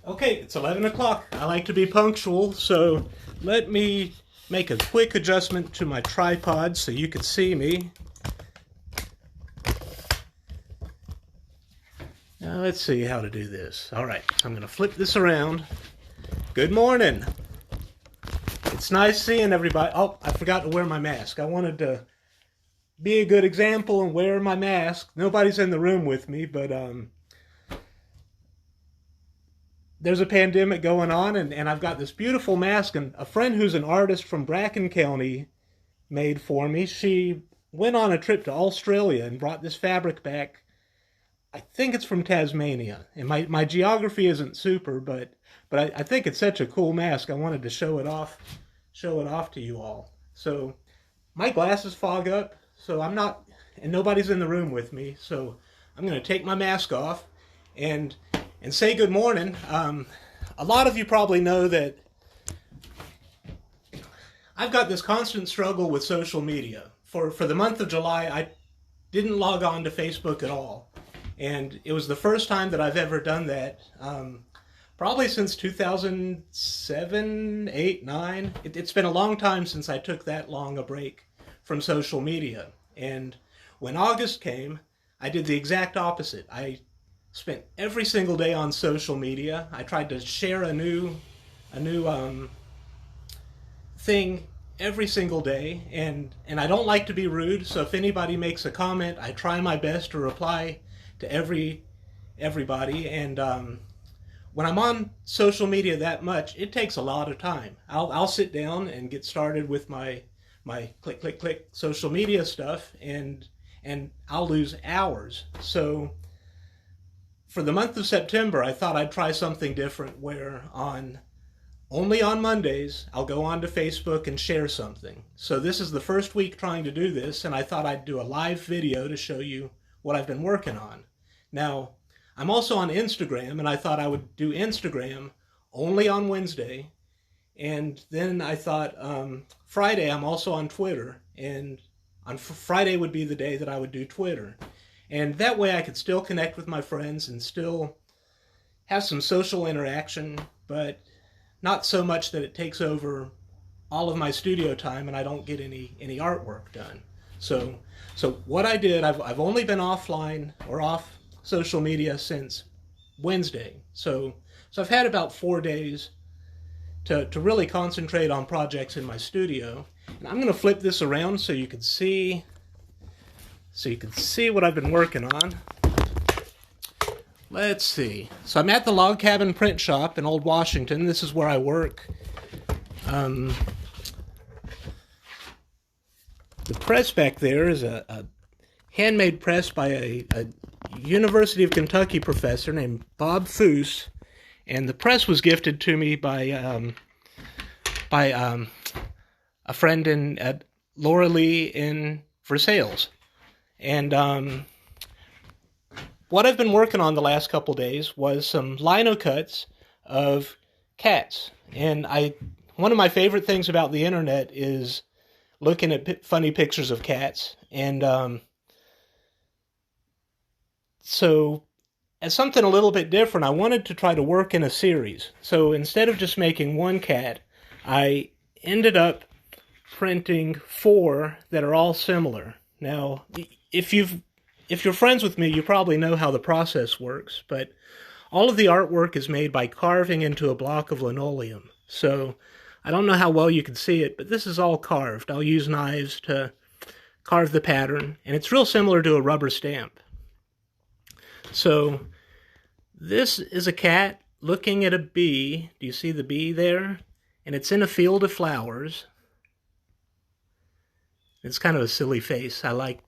Okay, it's 11 o'clock. I like to be punctual, so let me make a quick adjustment to my tripod so you can see me. Now let's see how to do this. All right, I'm going to flip this around. Good morning. It's nice seeing everybody. Oh, I forgot to wear my mask. I wanted to be a good example and wear my mask. Nobody's in the room with me, but there's a pandemic going on, and I've got this beautiful mask, and a friend who's an artist from Bracken County made for me. She went on a trip to Australia and brought this fabric back. I think it's from Tasmania, and my geography isn't super, but I think it's such a cool mask. I wanted to show it off to you all. So my glasses fog up, so I'm not, and nobody's in the room with me, so I'm going to take my mask off and say good morning. A lot of you probably know that I've got this constant struggle with social media. For the month of July, I didn't log on to Facebook at all. And it was the first time that I've ever done that, probably since 2007, 8, 9. It's been a long time since I took that long a break from social media. And when August came, I did the exact opposite. I spent every single day on social media. I tried to share a new thing every single day, and I don't like to be rude, so if anybody makes a comment, I try my best to reply to everybody. And when I'm on social media that much, it takes a lot of time. I'll sit down and get started with my click social media stuff, and I'll lose hours. So for the month of September, I thought I'd try something different where only on Mondays, I'll go on to Facebook and share something. So this is the first week trying to do this, and I thought I'd do a live video to show you what I've been working on. Now, I'm also on Instagram, and I thought I would do Instagram only on Wednesday. And then I thought Friday, I'm also on Twitter, and on Friday would be the day that I would do Twitter. And that way I could still connect with my friends and still have some social interaction, but not so much that it takes over all of my studio time and I don't get any artwork done. So what I did, I've only been offline or off social media since Wednesday. So I've had about 4 days to really concentrate on projects in my studio. And I'm going to flip this around so you can see what I've been working on. Let's see. So I'm at the Log Cabin Print Shop in Old Washington. This is where I work. The press back there is a handmade press by a University of Kentucky professor named Bob Foose, and the press was gifted to me by a friend at Laura Lee in Versailles. And what I've been working on the last couple days was some Linocuts of cats. And one of my favorite things about the internet is looking at funny pictures of cats. And so as something a little bit different, I wanted to try to work in a series. So instead of just making one cat, I ended up printing 4 that are all similar. Now, if you're friends with me, you probably know how the process works, but all of the artwork is made by carving into a block of linoleum. So I don't know how well you can see it, but this is all carved. I'll use knives to carve the pattern, and it's real similar to a rubber stamp. So this is a cat looking at a bee. Do you see the bee there? And it's in a field of flowers. It's kind of a silly face. I like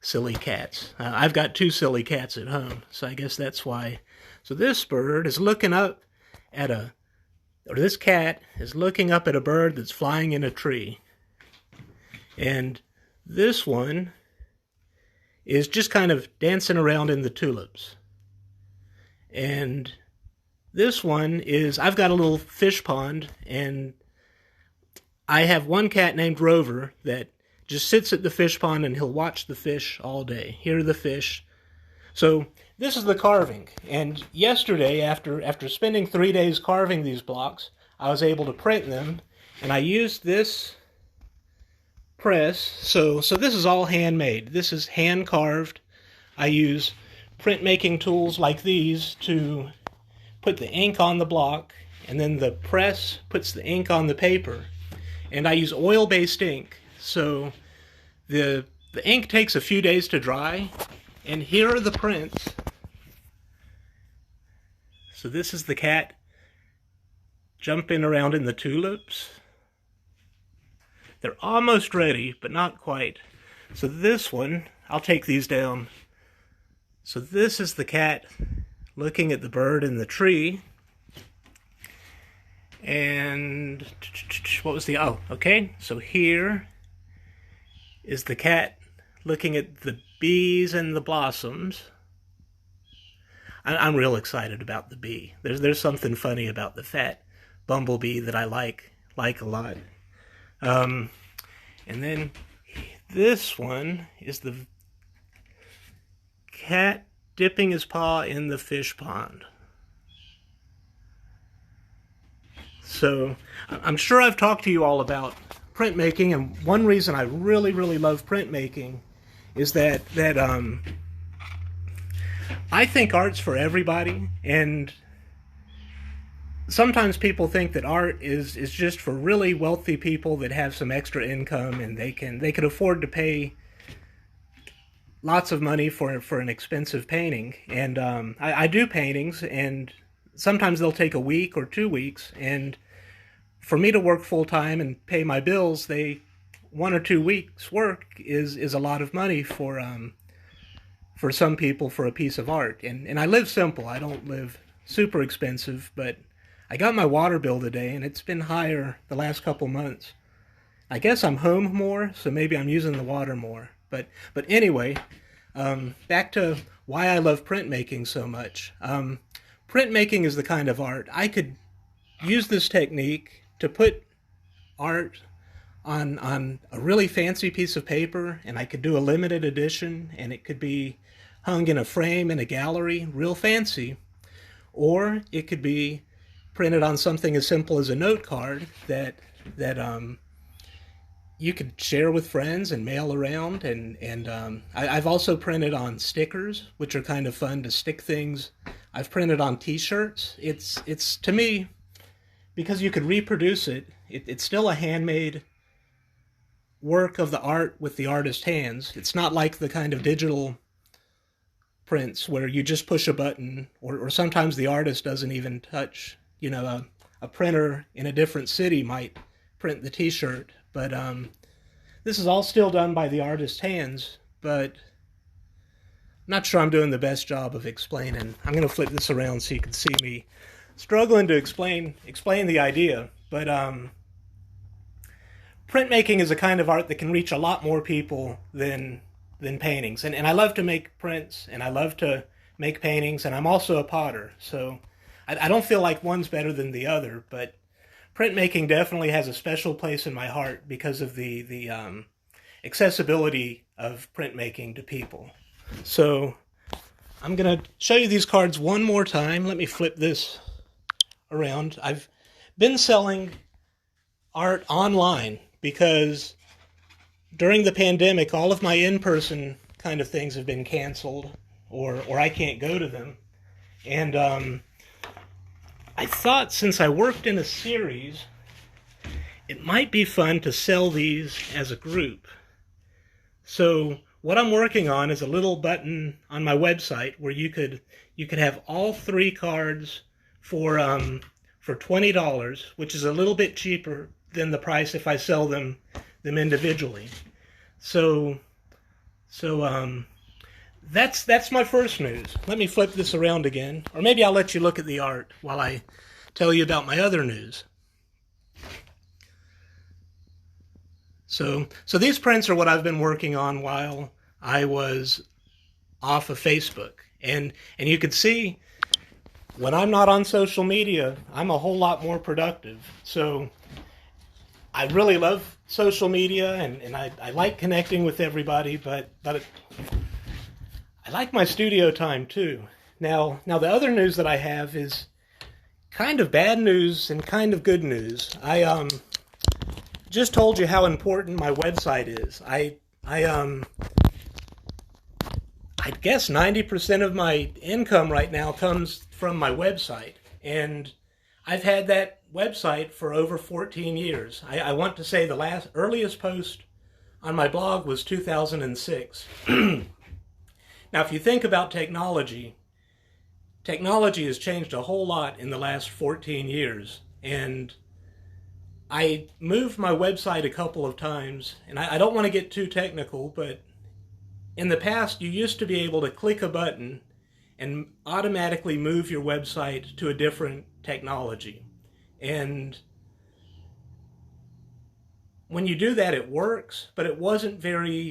silly cats. I've got 2 silly cats at home, so I guess that's why. So this bird is looking up at this cat is looking up at a bird that's flying in a tree. And this one is just kind of dancing around in the tulips. And this one is, I've got a little fish pond, and I have one cat named Rover that just sits at the fish pond and he'll watch the fish all day, hear the fish So this is the carving, and yesterday, after spending 3 days carving these blocks, I was able to print them, and I used this press. So this is all handmade. This is hand carved. I use printmaking tools like these to put the ink on the block, and then the press puts the ink on the paper. And I use oil-based ink, so the ink takes a few days to dry. And here are the prints. So this is the cat jumping around in the tulips. They're almost ready, but not quite. So this one, I'll take these down. So this is the cat looking at the bird in the tree. And what was the, oh, okay. So here is the cat looking at the bees and the blossoms. I'm real excited about the bee. There's something funny about the fat bumblebee that I like a lot. And then this one is the cat dipping his paw in the fish pond. So I'm sure I've talked to you all about printmaking, and one reason I really love printmaking is that I think art's for everybody, and sometimes people think that art is just for really wealthy people that have some extra income, and they can afford to pay lots of money for an expensive painting. And I do paintings, and sometimes they'll take a week or 2 weeks, and for me to work full-time and pay my bills, 1 or 2 weeks work is a lot of money for some people for a piece of art. And I live simple. I don't live super expensive, but I got my water bill today, and it's been higher the last couple months. I guess I'm home more, so maybe I'm using the water more. But anyway, back to why I love printmaking so much. Printmaking is the kind of art I could use this technique to put art on a really fancy piece of paper, and I could do a limited edition, and it could be hung in a frame in a gallery, real fancy, or it could be printed on something as simple as a note card that you could share with friends and mail around. And I've also printed on stickers, which are kind of fun to stick things. I've printed on t-shirts. It's to me, because you could reproduce it, it's still a handmade work of the art with the artist's hands. It's not like the kind of digital prints where you just push a button, or sometimes the artist doesn't even touch. You know, a printer in a different city might print the t-shirt, but this is all still done by the artist's hands. But I'm not sure I'm doing the best job of explaining. I'm going to flip this around so you can see me struggling to explain the idea. But printmaking is a kind of art that can reach a lot more people than paintings. And I love to make prints, and I love to make paintings, and I'm also a potter. So I don't feel like one's better than the other, but printmaking definitely has a special place in my heart because of the accessibility of printmaking to people. So I'm going to show you these cards one more time. Let me flip this around. I've been selling art online because during the pandemic, all of my in-person kind of things have been canceled, or I can't go to them. And I thought, since I worked in a series, it might be fun to sell these as a group. So what I'm working on is a little button on my website where you could have all 3 cards for $20, which is a little bit cheaper than the price if I sell them individually. So that's my first news. Let me flip this around again, or maybe I'll let you look at the art while I tell you about my other news. So these prints are what I've been working on while I was off of Facebook, and you can see when I'm not on social media, I'm a whole lot more productive. So I really love social media, and I like connecting with everybody, but I I like my studio time too. Now the other news that I have is kind of bad news and kind of good news. I just told you how important my website is. I guess 90% of my income right now comes from my website, and I've had that website for over 14 years. I want to say the earliest post on my blog was 2006. Now, if you think about technology has changed a whole lot in the last 14 years, and I moved my website a couple of times, and I don't want to get too technical, but in the past, you used to be able to click a button and automatically move your website to a different technology. And when you do that, it works, but it wasn't very,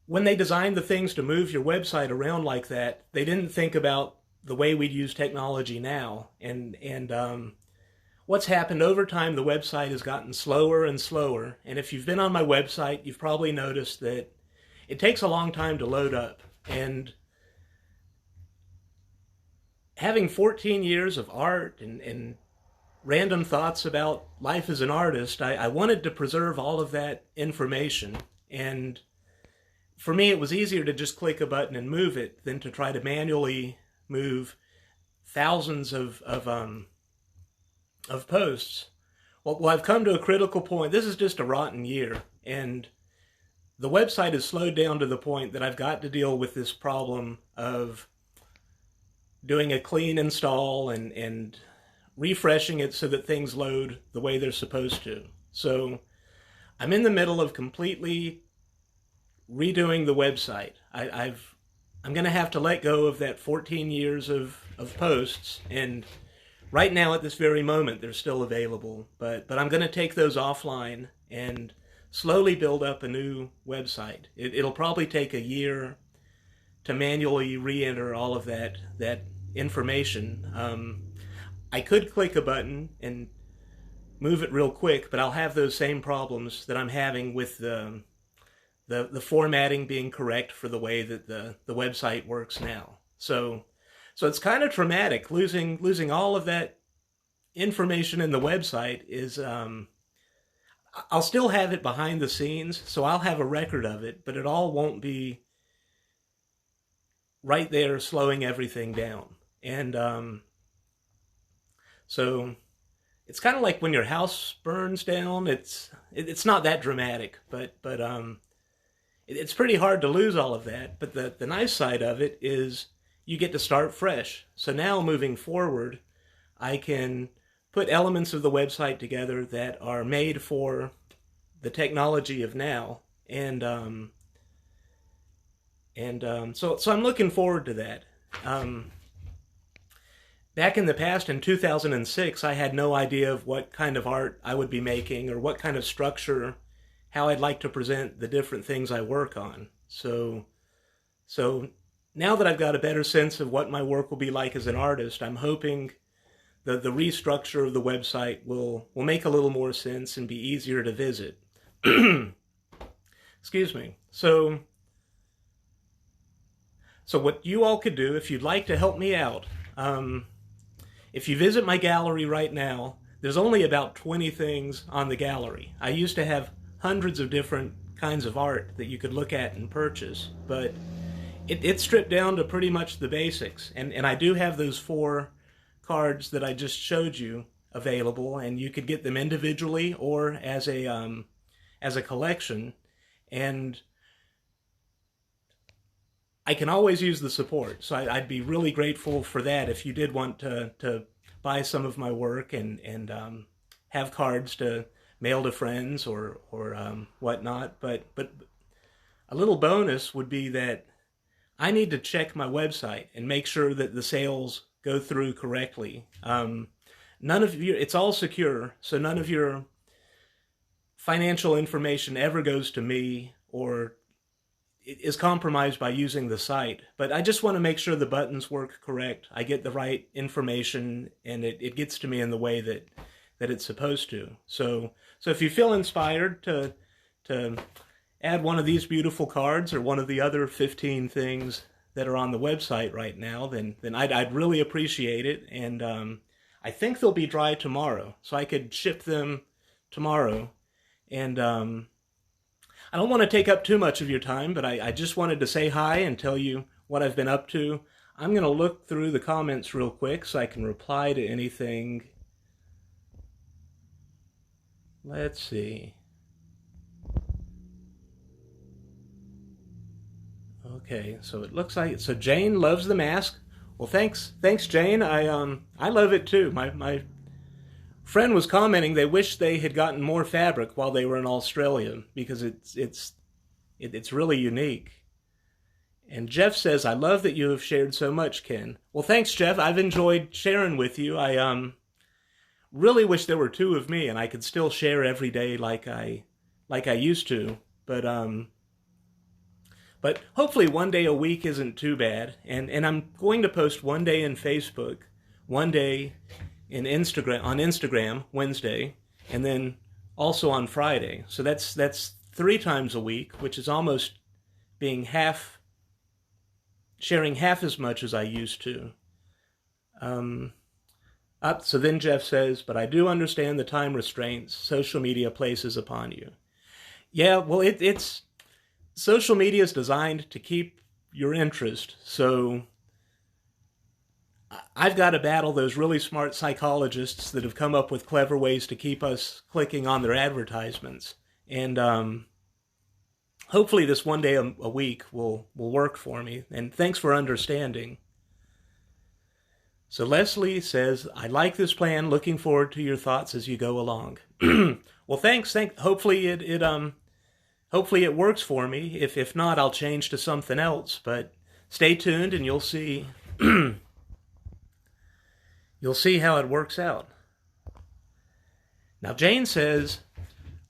when they designed the things to move your website around like that, they didn't think about the way we'd use technology now. And what's happened over time, the website has gotten slower and slower. And if you've been on my website, you've probably noticed that it takes a long time to load up. And having 14 years of art and random thoughts about life as an artist, I wanted to preserve all of that information. And for me, it was easier to just click a button and move it than to try to manually move thousands of posts. Well, I've come to a critical point. This is just a rotten year, and the website has slowed down to the point that I've got to deal with this problem of doing a clean install and refreshing it so that things load the way they're supposed to. So I'm in the middle of completely redoing the website. I'm going to have to let go of that 14 years of posts, and right now at this very moment they're still available, but I'm going to take those offline and slowly build up a new website. It'll probably take a year to manually re-enter all of that information. I could click a button and move it real quick, but I'll have those same problems that I'm having with the formatting being correct for the way that the website works now. So it's kind of traumatic. Losing all of that information in the website is, I'll still have it behind the scenes, so I'll have a record of it, but it all won't be right there slowing everything down. And so it's kind of like when your house burns down. It's not that dramatic, but it's pretty hard to lose all of that. But the nice side of it is you get to start fresh. So now moving forward, I can put elements of the website together that are made for the technology of now. And so I'm looking forward to that. Back in the past, in 2006, I had no idea of what kind of art I would be making or what kind of structure, how I'd like to present the different things I work on. So now that I've got a better sense of what my work will be like as an artist, I'm hoping that the restructure of the website will make a little more sense and be easier to visit. Excuse me. So what you all could do, if you'd like to help me out, if you visit my gallery right now, there's only about 20 things on the gallery. I used to have hundreds of different kinds of art that you could look at and purchase, but it's stripped down to pretty much the basics. And I do have those 4 cards that I just showed you available, and you could get them individually or as a collection. And I can always use the support, so I'd be really grateful for that if you did want to buy some of my work and have cards to mail to friends or whatnot. But a little bonus would be that I need to check my website and make sure that the sales go through correctly. It's all secure, so none of your financial information ever goes to me or is compromised by using the site. But I just want to make sure the buttons work correct, I get the right information, and it gets to me in the way that it's supposed to. So if you feel inspired to add one of these beautiful cards or one of the other 15 things that are on the website right now, then I'd really appreciate it. And I think they'll be dry tomorrow, so I could ship them tomorrow. And I don't want to take up too much of your time, but I just wanted to say hi and tell you what I've been up to. I'm going to look through the comments real quick so I can reply to anything. Let's see. Okay, so it looks like so Jane loves the mask. Well, thanks Jane. I love it too. My friend was commenting they wish they had gotten more fabric while they were in Australia because it's really unique. And Jeff says, I love that you have shared so much, Ken. Well, thanks, Jeff. I've enjoyed sharing with you. I really wish there were two of me and I could still share every day like I used to. But hopefully one day a week isn't too bad. And I'm going to post one day in Facebook, one day on Instagram, Wednesday, and then also on Friday. So that's 3 times a week, which is almost being sharing half as much as I used to. So then Jeff says, but I do understand the time restraints social media places upon you. Yeah, well, it's social media is designed to keep your interest. So I've got to battle those really smart psychologists that have come up with clever ways to keep us clicking on their advertisements. And hopefully this one day a week will work for me. And thanks for understanding. So Leslie says, I like this plan. Looking forward to your thoughts as you go along. Well, thanks. Hopefully it works for me. If not, I'll change to something else. But stay tuned and you'll see. You'll see how it works out. Now, Jane says,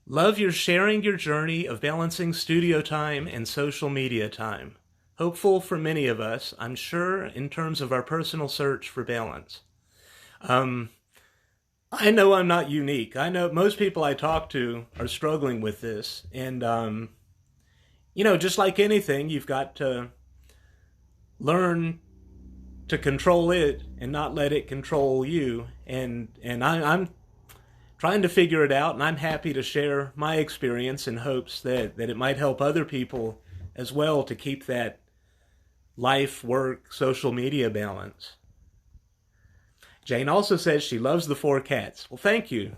love your sharing your journey of balancing studio time and social media time. Hopeful for many of us, I'm sure, in terms of our personal search for balance. I know I'm not unique. I know most people I talk to are struggling with this. And, just like anything, you've got to learn to control it and not let it control you. And I'm trying to figure it out, and I'm happy to share my experience in hopes that it might help other people as well to keep that life, work, social media balance. Jane also says she loves the 4 cats. Well, thank you.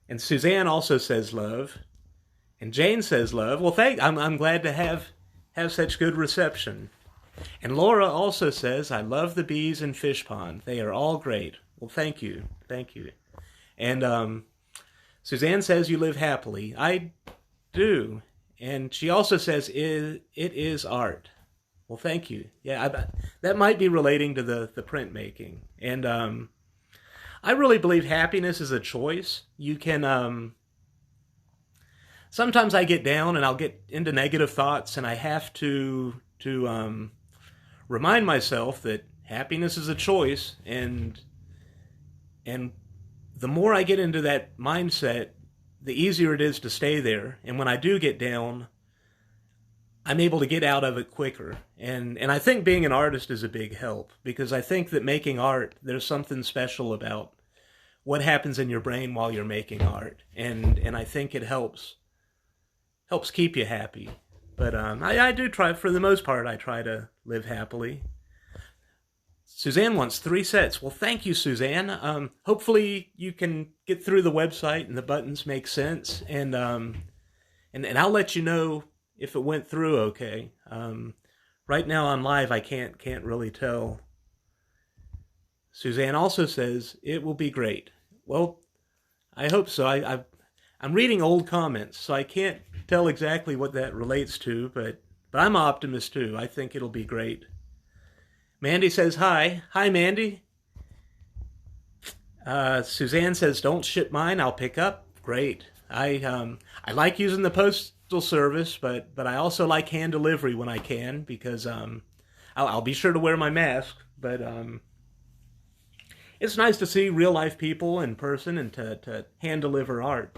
And Suzanne also says love. And Jane says love. Well, I'm glad to have such good reception. And Laura also says, I love the bees in Fish Pond. They are all great. Well, thank you. Thank you. And Suzanne says you live happily. I do. And she also says it is art. Well, thank you. Yeah, that might be relating to the printmaking. And I really believe happiness is a choice. You can... sometimes I get down and I'll get into negative thoughts, and I have to remind myself that happiness is a choice, and the more I get into that mindset, the easier it is to stay there. And when I do get down, I'm able to get out of it quicker. And I think being an artist is a big help, because I think that making art, there's something special about what happens in your brain while you're making art. And I think it helps keep you happy. But I do try, for the most part, I try to live happily. Suzanne wants 3 sets. Well, thank you, Suzanne. Hopefully you can get through the website and the buttons make sense. And I'll let you know if it went through okay. Right now on live, I can't really tell. Suzanne also says it will be great. Well, I hope so. I'm reading old comments, so I can't tell exactly what that relates to, but I'm an optimist too. I think it'll be great. Mandy says hi. Hi, Mandy. Suzanne says, don't ship mine, I'll pick up. Great. I like using the postal service, but I also like hand delivery when I can, because I'll be sure to wear my mask, but it's nice to see real life people in person and to hand deliver art.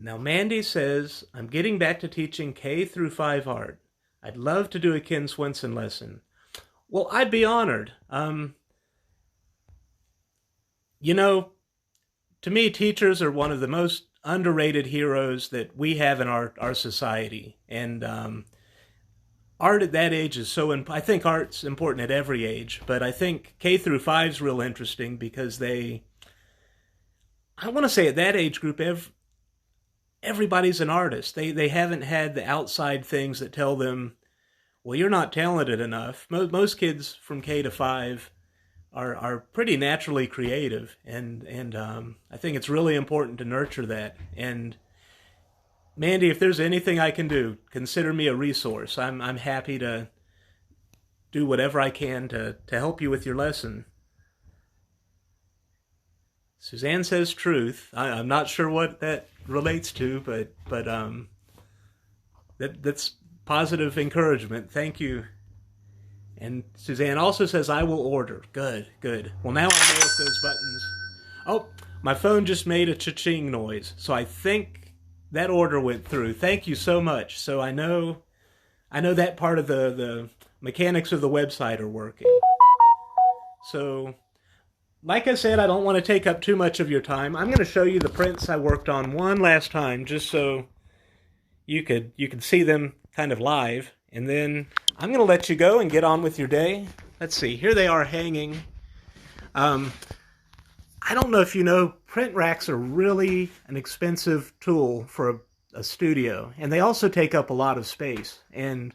Now Mandy says, I'm getting back to teaching K through 5 art. I'd love to do a Ken Swinson lesson. Well, I'd be honored. You know, to me, teachers are one of the most underrated heroes that we have in our society. And art at that age is I think art's important at every age, but I think K through 5 is real interesting because I want to say at that age group, everybody's an artist. They haven't had the outside things that tell them, well, you're not talented enough. Most kids from K to 5 are pretty naturally creative, and I think it's really important to nurture that. And Mandy, if there's anything I can do, consider me a resource. I'm happy to do whatever I can to help you with your lesson. Suzanne says truth. I'm not sure what that relates to, but that's positive encouragement. Thank you. And Suzanne also says, I will order. Good, good. Well, now I know if those buttons... Oh, my phone just made a cha-ching noise, so I think that order went through. Thank you so much. So I know that part of the mechanics of the website are working. So, like I said, I don't want to take up too much of your time. I'm going to show you the prints I worked on one last time, just so you could see them kind of live. And then I'm going to let you go and get on with your day. Let's see, here they are hanging. I don't know if you know, print racks are really an expensive tool for a studio. And they also take up a lot of space. And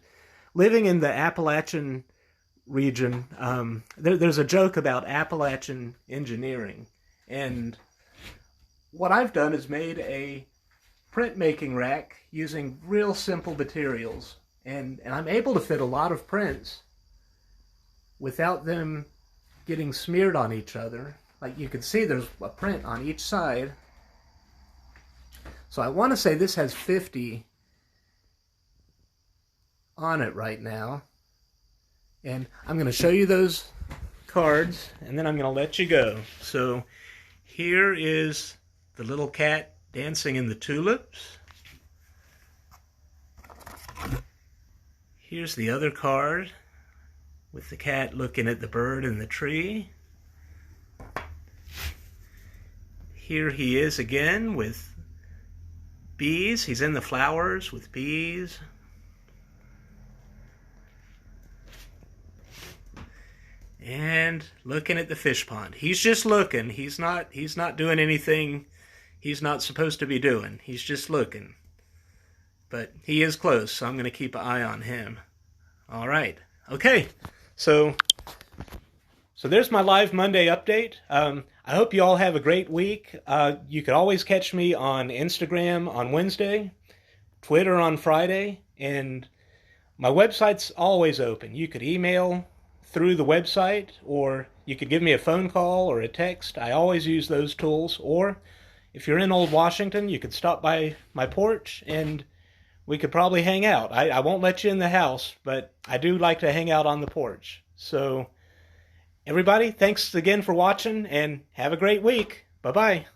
living in the Appalachian region, there's a joke about Appalachian engineering. And what I've done is made a printmaking rack using real simple materials. And I'm able to fit a lot of prints without them getting smeared on each other. Like you can see there's a print on each side. So I want to say this has 50 on it right now. And I'm going to show you those cards, and then I'm going to let you go. So here is the little cat dancing in the tulips. Here's the other card with the cat looking at the bird in the tree. Here he is again with bees. He's in the flowers with bees. And looking at the fish pond. He's just looking. He's not doing anything he's not supposed to be doing. He's just looking. But he is close, so I'm going to keep an eye on him. All right. Okay. So there's my live Monday update. I hope you all have a great week. You can always catch me on Instagram on Wednesday, Twitter on Friday, and my website's always open. You could email through the website, or you could give me a phone call or a text. I always use those tools. Or if you're in Old Washington, you could stop by my porch and we could probably hang out. I won't let you in the house, but I do like to hang out on the porch. So everybody, thanks again for watching and have a great week. Bye-bye.